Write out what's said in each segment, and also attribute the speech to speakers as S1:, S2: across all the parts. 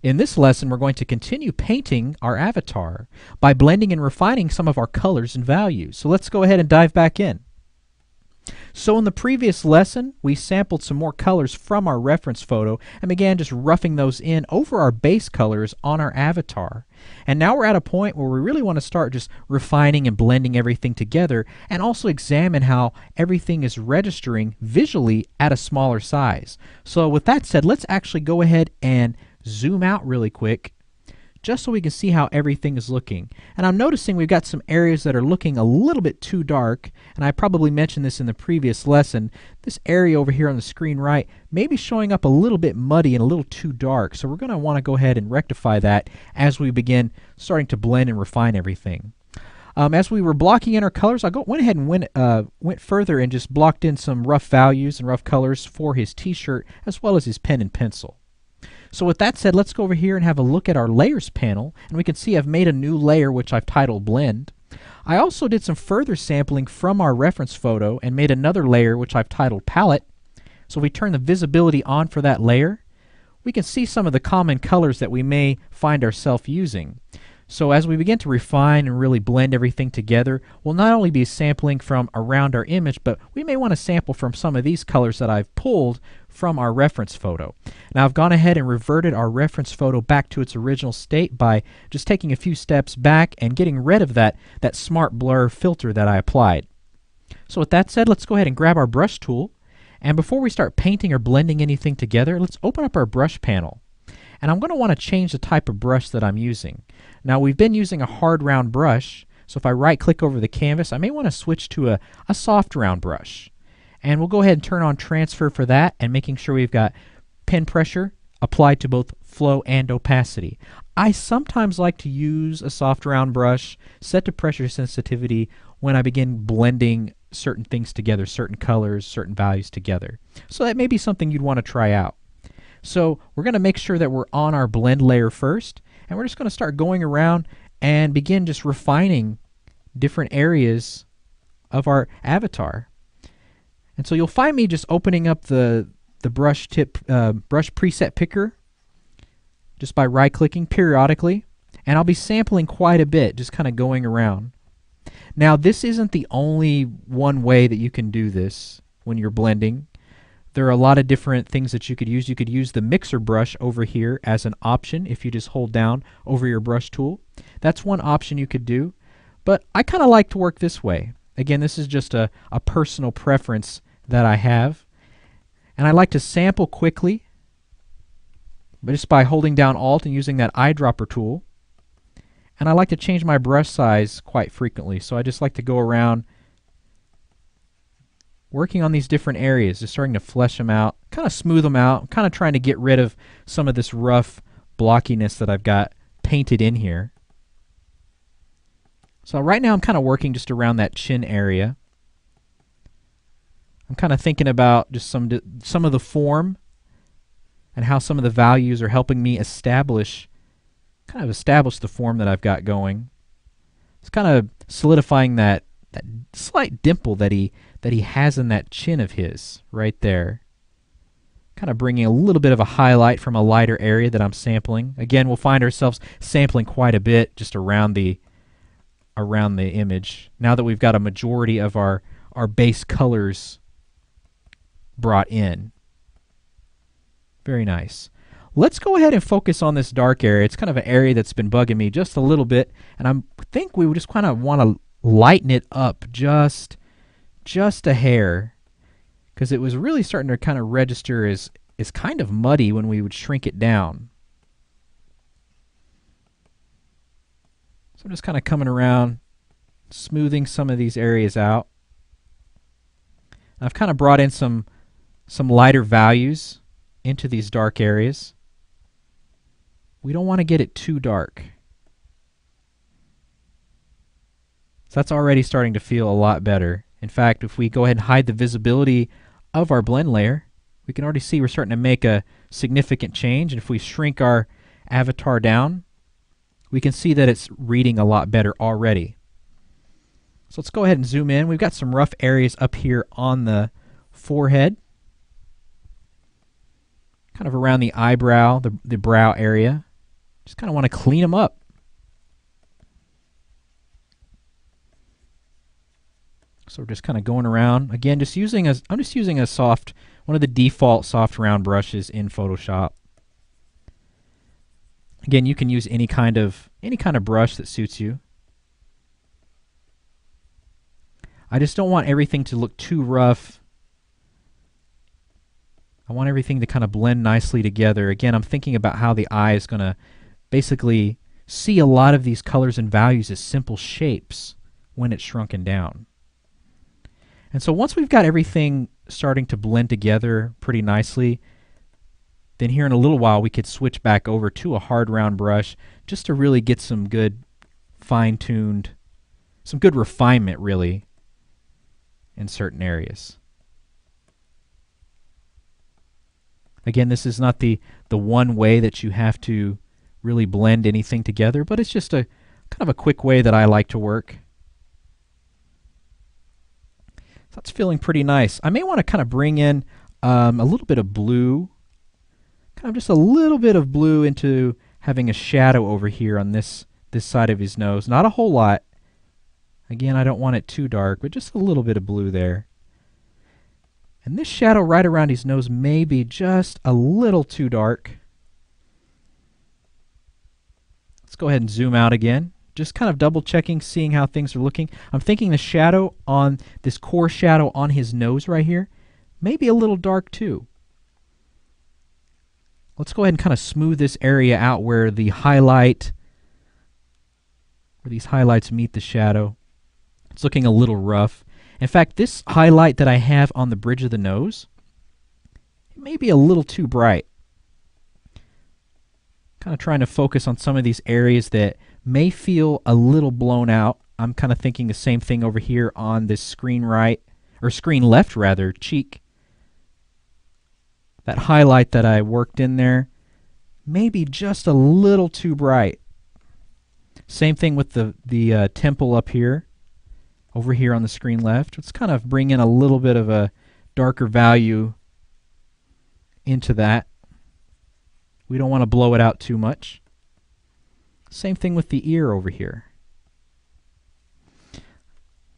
S1: In this lesson, we're going to continue painting our avatar by blending and refining some of our colors and values. So let's go ahead and dive back in. So in the previous lesson, we sampled some more colors from our reference photo and began just roughing those in over our base colors on our avatar. And now we're at a point where we really want to start just refining and blending everything together and also examine how everything is registering visually at a smaller size. So with that said, let's actually go ahead and zoom out really quick just so we can see how everything is looking. And I'm noticing we've got some areas that are looking a little bit too dark, and I probably mentioned this in the previous lesson. This area over here on the screen right may be showing up a little bit muddy and a little too dark, so we're going to want to go ahead and rectify that as we begin starting to blend and refine everything. As we were blocking in our colors, I went ahead and went further and just blocked in some rough values and rough colors for his t-shirt as well as his pen and pencil. So with that said, let's go over here and have a look at our layers panel, and we can see I've made a new layer which I've titled blend. I also did some further sampling from our reference photo and made another layer which I've titled palette. So if we turn the visibility on for that layer, we can see some of the common colors that we may find ourselves using. So as we begin to refine and really blend everything together, we'll not only be sampling from around our image, but we may want to sample from some of these colors that I've pulled from our reference photo. Now I've gone ahead and reverted our reference photo back to its original state by just taking a few steps back and getting rid of that smart blur filter that I applied. So with that said, let's go ahead and grab our brush tool, and before we start painting or blending anything together, let's open up our brush panel. And I'm going to want to change the type of brush that I'm using. Now we've been using a hard round brush, so if I right click over the canvas, I may want to switch to a soft round brush. And we'll go ahead and turn on transfer for that, and making sure we've got pen pressure applied to both flow and opacity. I sometimes like to use a soft round brush set to pressure sensitivity when I begin blending certain things together, certain colors, certain values together. So that may be something you'd want to try out. So we're going to make sure that we're on our blend layer first, and we're just going to start going around and begin just refining different areas of our avatar. And so you'll find me just opening up the brush preset picker just by right clicking periodically, and I'll be sampling quite a bit, just kind of going around. Now this isn't the only one way that you can do this when you're blending. There are a lot of different things that you could use. You could use the mixer brush over here as an option if you just hold down over your brush tool. That's one option you could do, but I kind of like to work this way. Again, this is just a personal preference that I have, and I like to sample quickly, but just by holding down Alt and using that eyedropper tool. And I like to change my brush size quite frequently, so I just like to go around working on these different areas, just starting to flesh them out, kind of smooth them out, kind of trying to get rid of some of this rough blockiness that I've got painted in here. So right now I'm kind of working just around that chin area. I'm kind of thinking about just some of the form and how some of the values are helping me establish the form that I've got going. It's kind of solidifying that slight dimple that he has in that chin of his right there. Kind of bringing a little bit of a highlight from a lighter area that I'm sampling. Again, we'll find ourselves sampling quite a bit just around the image now that we've got a majority of our base colors brought in. Very nice. Let's go ahead and focus on this dark area. It's kind of an area that's been bugging me just a little bit, and I think we just kind of want to lighten it up just a hair, because it was really starting to kind of register as kind of muddy when we would shrink it down. So I'm just kind of coming around, smoothing some of these areas out. I've kind of brought in some lighter values into these dark areas. We don't want to get it too dark. So that's already starting to feel a lot better. In fact, if we go ahead and hide the visibility of our blend layer, we can already see we're starting to make a significant change. And if we shrink our avatar down, we can see that it's reading a lot better already. So let's go ahead and zoom in. We've got some rough areas up here on the forehead, kind of around the eyebrow, the brow area. Just kind of want to clean them up. So we're just kind of going around. Again, I'm just using a soft, one of the default soft round brushes in Photoshop. Again, you can use any kind of brush that suits you. I just don't want everything to look too rough. I want everything to kind of blend nicely together. Again, I'm thinking about how the eye is going to basically see a lot of these colors and values as simple shapes when it's shrunken down. And so once we've got everything starting to blend together pretty nicely, then here in a little while we could switch back over to a hard round brush just to really get some good fine-tuned, some good refinement really in certain areas. Again, this is not the one way that you have to really blend anything together, but it's just a kind of a quick way that I like to work. So that's feeling pretty nice. I may want to kind of bring in a little bit of blue, kind of just a little bit of blue into having a shadow over here on this side of his nose. Not a whole lot. Again, I don't want it too dark, but just a little bit of blue there. And this shadow right around his nose may be just a little too dark. Let's go ahead and zoom out again. Just kind of double checking, seeing how things are looking. I'm thinking the shadow on this core shadow on his nose right here may be a little dark too. Let's go ahead and kind of smooth this area out where the highlight, where these highlights meet the shadow. It's looking a little rough. In fact, this highlight that I have on the bridge of the nose, it may be a little too bright. Kind of trying to focus on some of these areas that may feel a little blown out. I'm kind of thinking the same thing over here on this screen right, or screen left rather, cheek. That highlight that I worked in there may be just a little too bright. Same thing with the temple up here. Over here on the screen left. Let's kind of bring in a little bit of a darker value into that. We don't want to blow it out too much. Same thing with the ear over here.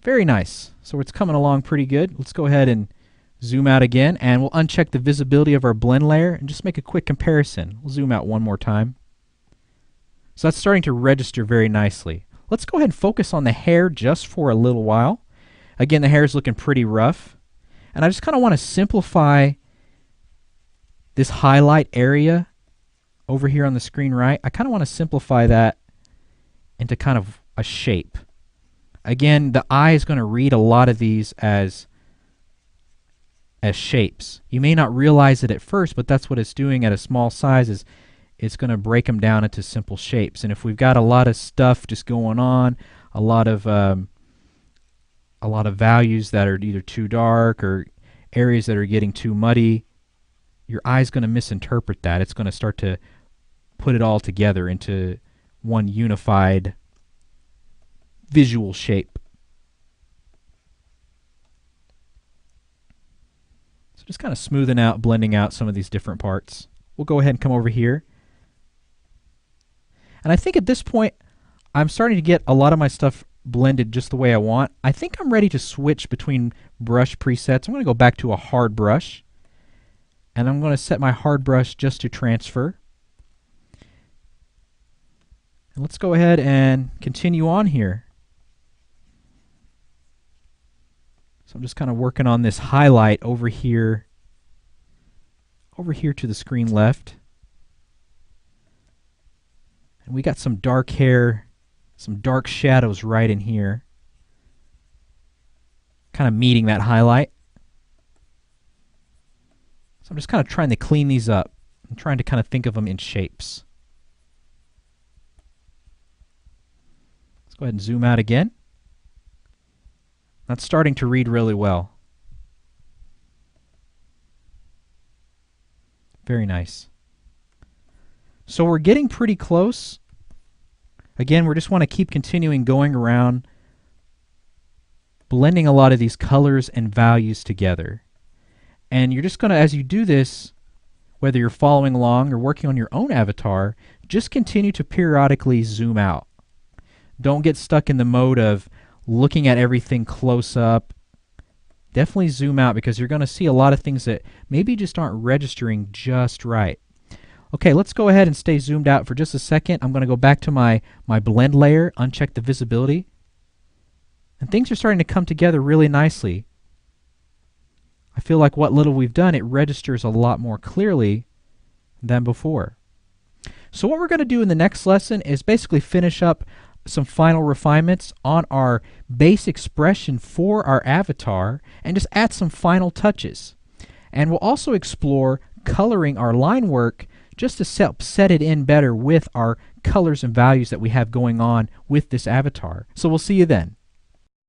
S1: Very nice. So it's coming along pretty good. Let's go ahead and zoom out again, and we'll uncheck the visibility of our blend layer and just make a quick comparison. We'll zoom out one more time. So that's starting to register very nicely. Let's go ahead and focus on the hair just for a little while. Again, the hair is looking pretty rough. And I just kind of want to simplify this highlight area over here on the screen right. I kind of want to simplify that into kind of a shape. Again, the eye is going to read a lot of these as shapes. You may not realize it at first, but that's what it's doing at a small size, is it's going to break them down into simple shapes. And if we've got a lot of stuff just going on, a lot of values that are either too dark or areas that are getting too muddy, your eye's going to misinterpret that. It's going to start to put it all together into one unified visual shape. So just kind of smoothing out, blending out some of these different parts. We'll go ahead and come over here. And I think at this point, I'm starting to get a lot of my stuff blended just the way I want. I think I'm ready to switch between brush presets. I'm going to go back to a hard brush. And I'm going to set my hard brush just to transfer. And let's go ahead and continue on here. So I'm just kind of working on this highlight over here to the screen left. And we got some dark hair, some dark shadows right in here, kind of meeting that highlight. So I'm just kind of trying to clean these up. I'm trying to kind of think of them in shapes. Let's go ahead and zoom out again. That's starting to read really well. Very nice. So we're getting pretty close. Again, we just want to keep continuing going around, blending a lot of these colors and values together. And you're just going to, as you do this, Whether you're following along or working on your own avatar, just continue to periodically zoom out. Don't get stuck in the mode of looking at everything close up. Definitely zoom out, because you're going to see a lot of things that maybe just aren't registering just right. Okay, let's go ahead and stay zoomed out for just a second. I'm going to go back to my blend layer, uncheck the visibility, and things are starting to come together really nicely. I feel like what little we've done, it registers a lot more clearly than before. So what we're going to do in the next lesson is basically finish up some final refinements on our base expression for our avatar and just add some final touches. And we'll also explore coloring our line work just to set it in better with our colors and values that we have going on with this avatar. So we'll see you then.